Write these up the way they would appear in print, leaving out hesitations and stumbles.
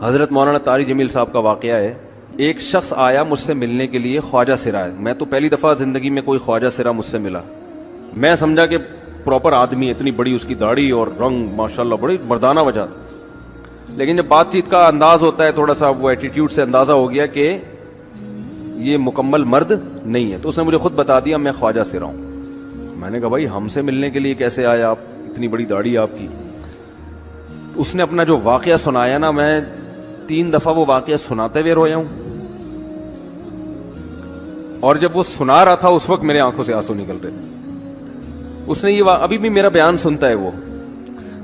حضرت مولانا طارق جمیل صاحب کا واقعہ ہے. ایک شخص آیا مجھ سے ملنے کے لیے, خواجہ سرا ہے. میں تو پہلی دفعہ زندگی میں کوئی خواجہ سرا مجھ سے ملا. میں سمجھا کہ پراپر آدمی, اتنی بڑی اس کی داڑھی اور رنگ ماشاءاللہ بڑی مردانہ وجہ. لیکن جب بات چیت کا انداز ہوتا ہے تھوڑا سا, وہ ایٹیٹیوڈ سے اندازہ ہو گیا کہ یہ مکمل مرد نہیں ہے. تو اس نے مجھے خود بتا دیا میں خواجہ سرا ہوں. میں نے کہا بھائی ہم سے ملنے کے لیے کیسے آئے آپ, اتنی بڑی داڑھی آپ کی. اس نے اپنا جو واقعہ سنایا نا, میں 3 دفعہ وہ واقعہ سناتے ہوئے رویا ہوں. اور جب وہ سنا رہا تھا اس وقت میرے آنکھوں سے آنسو نکل رہے تھے. اس نے یہ ابھی بھی میرا بیان سنتا ہے وہ.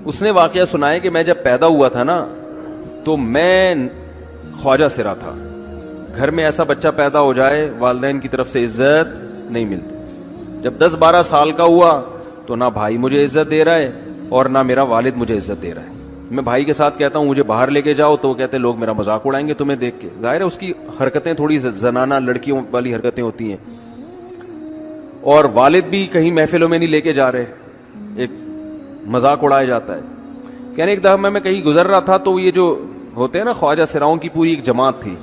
اس نے واقعہ سنایا کہ میں جب پیدا ہوا تھا نا تو میں خواجہ سرا تھا. گھر میں ایسا بچہ پیدا ہو جائے والدین کی طرف سے عزت نہیں ملتی. جب 10-12 سال کا ہوا تو نہ بھائی مجھے عزت دے رہا ہے اور نہ میرا والد مجھے عزت دے رہا ہے. میں بھائی کے ساتھ کہتا ہوں مجھے باہر لے کے جاؤ تو وہ کہتے ہیں لوگ میرا مذاق اڑائیں گے تمہیں دیکھ کے. ظاہر ہے اس کی حرکتیں تھوڑی زنانہ لڑکیوں والی حرکتیں ہوتی ہیں. اور والد بھی کہیں محفلوں میں نہیں لے کے جا رہے, ایک مذاق اڑایا جاتا ہے. کہنے ایک دفعہ میں کہیں گزر رہا تھا تو یہ جو ہوتے ہیں نا خواجہ سراؤں کی پوری ایک جماعت تھی,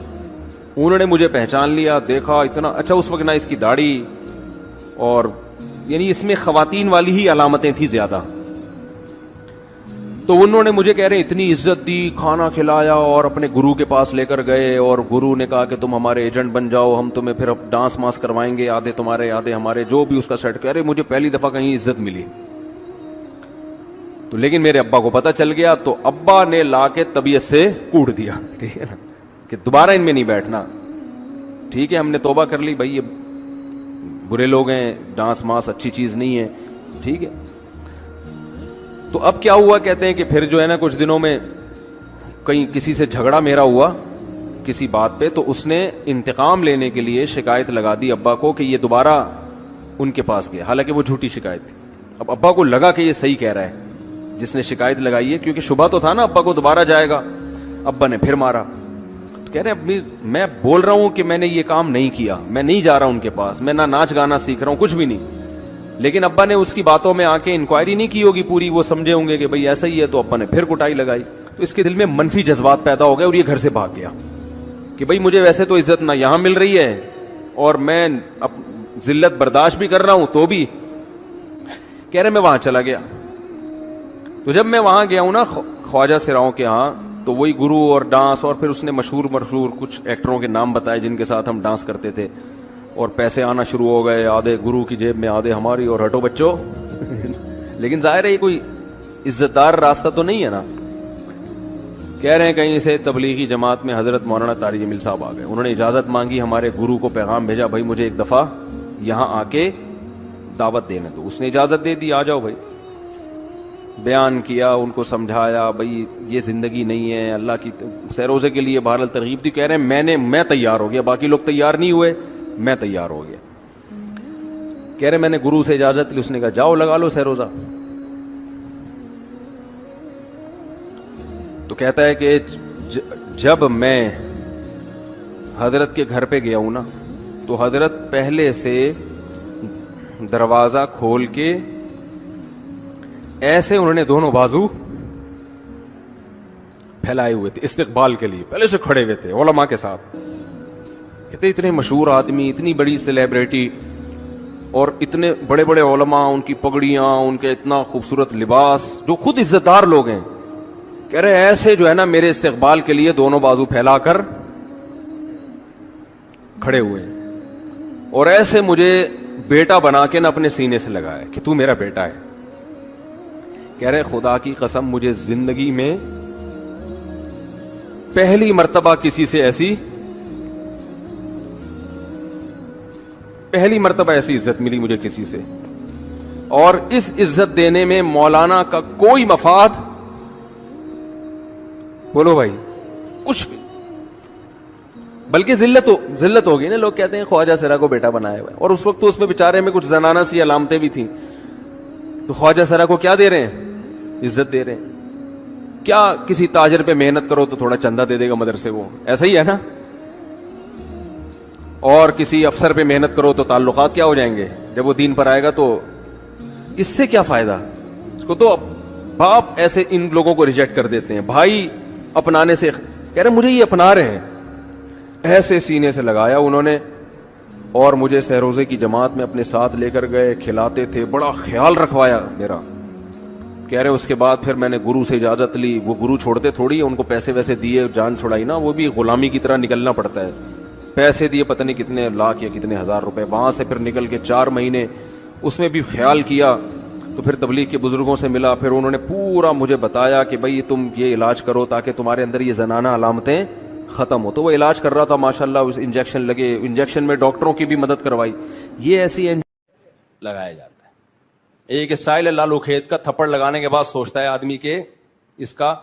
انہوں نے مجھے پہچان لیا, دیکھا اتنا اچھا. اس وقت نہ اس کی داڑھی اور یعنی اس میں خواتین والی ہی علامتیں تھیں زیادہ. تو انہوں نے مجھے کہہ رہے اتنی عزت دی, کھانا کھلایا اور اپنے گرو کے پاس لے کر گئے. اور گرو نے کہا کہ تم ہمارے ایجنٹ بن جاؤ, ہم تمہیں پھر اب ڈانس ماس کروائیں گے, آدھے تمہارے آدھے ہمارے, جو بھی اس کا سیٹ. کہہ رہے مجھے پہلی دفعہ کہیں عزت ملی. تو لیکن میرے ابا کو پتہ چل گیا تو ابا نے لا کے طبیعت سے کوٹ دیا, ٹھیک ہے نا, کہ دوبارہ ان میں نہیں بیٹھنا. ٹھیک ہے ہم نے توبہ کر لی, بھائی یہ برے لوگ ہیں, ڈانس ماس اچھی چیز نہیں ہے, ٹھیک ہے. تو اب کیا ہوا, کہتے ہیں کہ پھر جو ہے نا کچھ دنوں میں کہیں کسی سے جھگڑا میرا ہوا کسی بات پہ, تو اس نے انتقام لینے کے لیے شکایت لگا دی ابا کو کہ یہ دوبارہ ان کے پاس گیا. حالانکہ وہ جھوٹی شکایت تھی. اب ابا کو لگا کہ یہ صحیح کہہ رہا ہے جس نے شکایت لگائی ہے, کیونکہ شبہ تو تھا نا ابا کو دوبارہ جائے گا. ابا نے پھر مارا. تو کہہ رہے ہیں میں بول رہا ہوں کہ میں نے یہ کام نہیں کیا, میں نہیں جا رہا ان کے پاس, میں نہ ناچ گانا سیکھ رہا ہوں, کچھ بھی نہیں. لیکن ابا نے اس کی باتوں میں آ کے انکوائری نہیں کی ہوگی پوری, وہ سمجھے ہوں گے کہ بھئی ایسا ہی ہے. تو ابا نے پھر کٹائی لگائی. تو اس کے دل میں منفی جذبات پیدا ہو گئے اور یہ گھر سے بھاگ گیا کہ بھئی مجھے ویسے تو عزت نہ یہاں مل رہی ہے اور میں ذلت برداشت بھی کر رہا ہوں, تو بھی کہہ رہے میں وہاں چلا گیا. تو جب میں وہاں گیا ہوں نا خواجہ سراؤں کے ہاں, تو وہی گرو اور ڈانس, اور پھر اس نے مشہور کچھ ایکٹروں کے نام بتائے جن کے ساتھ ہم ڈانس کرتے تھے, اور پیسے آنا شروع ہو گئے, آدھے گرو کی جیب میں آدھے ہماری, اور ہٹو بچوں. لیکن ظاہر ہے یہ کوئی عزت دار راستہ تو نہیں ہے نا. کہہ رہے ہیں کہیں سے تبلیغی جماعت میں حضرت مولانا طارق جمیل صاحب آ گئے, انہوں نے اجازت مانگی, ہمارے گرو کو پیغام بھیجا بھائی مجھے ایک دفعہ یہاں آ کے دعوت دینے دو. اس نے اجازت دے دی, آ جاؤ بھائی. بیان کیا, ان کو سمجھایا بھائی یہ زندگی نہیں ہے, اللہ کی سیروزے کے لیے بہرحال ترغیب دی. کہہ رہے ہیں میں تیار ہو گیا, باقی لوگ تیار نہیں ہوئے, میں تیار ہو گیا. کہہ رہے میں نے گرو سے اجازت لی, اس نے کہا جاؤ لگا لو سیروزہ. تو کہتا ہے کہ جب میں حضرت کے گھر پہ گیا ہوں نا تو حضرت پہلے سے دروازہ کھول کے ایسے انہوں نے دونوں بازو پھیلائے ہوئے تھے استقبال کے لیے, پہلے سے کھڑے ہوئے تھے علماء کے ساتھ. کہتے اتنے مشہور آدمی, اتنی بڑی سیلیبریٹی, اور اتنے بڑے بڑے علماء, ان کی پگڑیاں, ان کے اتنا خوبصورت لباس, جو خود عزت دار لوگ ہیں. کہہ رہے ایسے جو ہے نا میرے استقبال کے لیے دونوں بازو پھیلا کر کھڑے ہوئے, اور ایسے مجھے بیٹا بنا کے نہ اپنے سینے سے لگایا کہ تو میرا بیٹا ہے. کہہ رہے خدا کی قسم مجھے زندگی میں پہلی مرتبہ ایسی عزت ملی مجھے کسی سے, اور اس عزت دینے میں مولانا کا کوئی مفاد, بولو بھائی, کچھ بھی, بلکہ ذلت ہوگی نا. لوگ کہتے ہیں خواجہ سرا کو بیٹا بنایا ہوا ہے, اور اس وقت تو اس میں بیچارے میں کچھ زنانہ سی علامتیں بھی تھیں. تو خواجہ سرا کو کیا دے رہے ہیں, عزت دے رہے ہیں. کیا کسی تاجر پہ محنت کرو تو تھوڑا چندہ دے دے گا مدرسے, وہ ایسا ہی ہے نا. اور کسی افسر پہ محنت کرو تو تعلقات کیا ہو جائیں گے, جب وہ دین پر آئے گا تو اس سے کیا فائدہ. اس کو تو باپ ایسے ان لوگوں کو ریجیکٹ کر دیتے ہیں, بھائی اپنانے سے کہہ رہے مجھے یہ اپنا رہے ہیں. ایسے سینے سے لگایا انہوں نے اور مجھے سہروزے کی جماعت میں اپنے ساتھ لے کر گئے, کھلاتے تھے, بڑا خیال رکھوایا میرا. کہہ رہے اس کے بعد پھر میں نے گرو سے اجازت لی. وہ گرو چھوڑتے تھوڑی, ان کو پیسے ویسے دیے, جان چھڑائی نا, وہ بھی غلامی کی طرح نکلنا پڑتا ہے. پیسے دیے پتہ نہیں کتنے لاکھ یا کتنے ہزار روپے, وہاں سے پھر نکل کے 4 مہینے اس میں بھی خیال کیا. تو پھر تبلیغ کے بزرگوں سے ملا, پھر انہوں نے پورا مجھے بتایا کہ بھائی تم یہ علاج کرو تاکہ تمہارے اندر یہ زنانہ علامتیں ختم ہو. تو وہ علاج کر رہا تھا ماشاءاللہ, اس انجیکشن لگے, انجیکشن میں ڈاکٹروں کی بھی مدد کروائی. یہ ایسی لگایا جاتا ہے. ایک اسٹائل ہے لالو کھیت کا, تھپڑ لگانے کے بعد سوچتا ہے آدمی کہ اس کا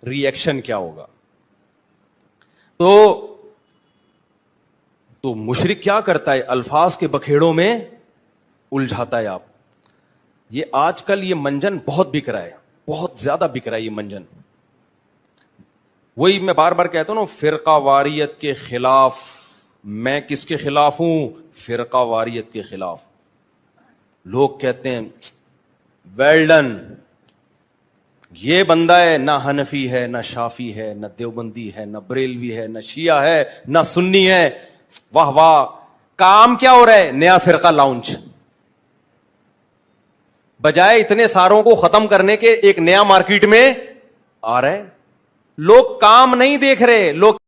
ری ایکشن کیا ہوگا. تو مشرک کیا کرتا ہے, الفاظ کے بکھیڑوں میں الجھاتا ہے. آپ یہ آج کل یہ منجن بہت بک رہا ہے, بہت زیادہ بک رہا ہے یہ منجن. وہی میں بار بار کہتا ہوں نا, فرقہ واریت کے خلاف. میں کس کے خلاف ہوں؟ فرقہ واریت کے خلاف. لوگ کہتے ہیں ویل ڈن, یہ بندہ ہے نہ حنفی ہے, نہ شافی ہے, نہ دیوبندی ہے, نہ بریلوی ہے, نہ شیعہ ہے, نہ سنی ہے. واہ واہ, کام کیا ہو رہا ہے؟ نیا فرقہ لانچ. بجائے اتنے ساروں کو ختم کرنے کے ایک نیا مارکیٹ میں آ رہا ہے. لوگ کام نہیں دیکھ رہے, لوگ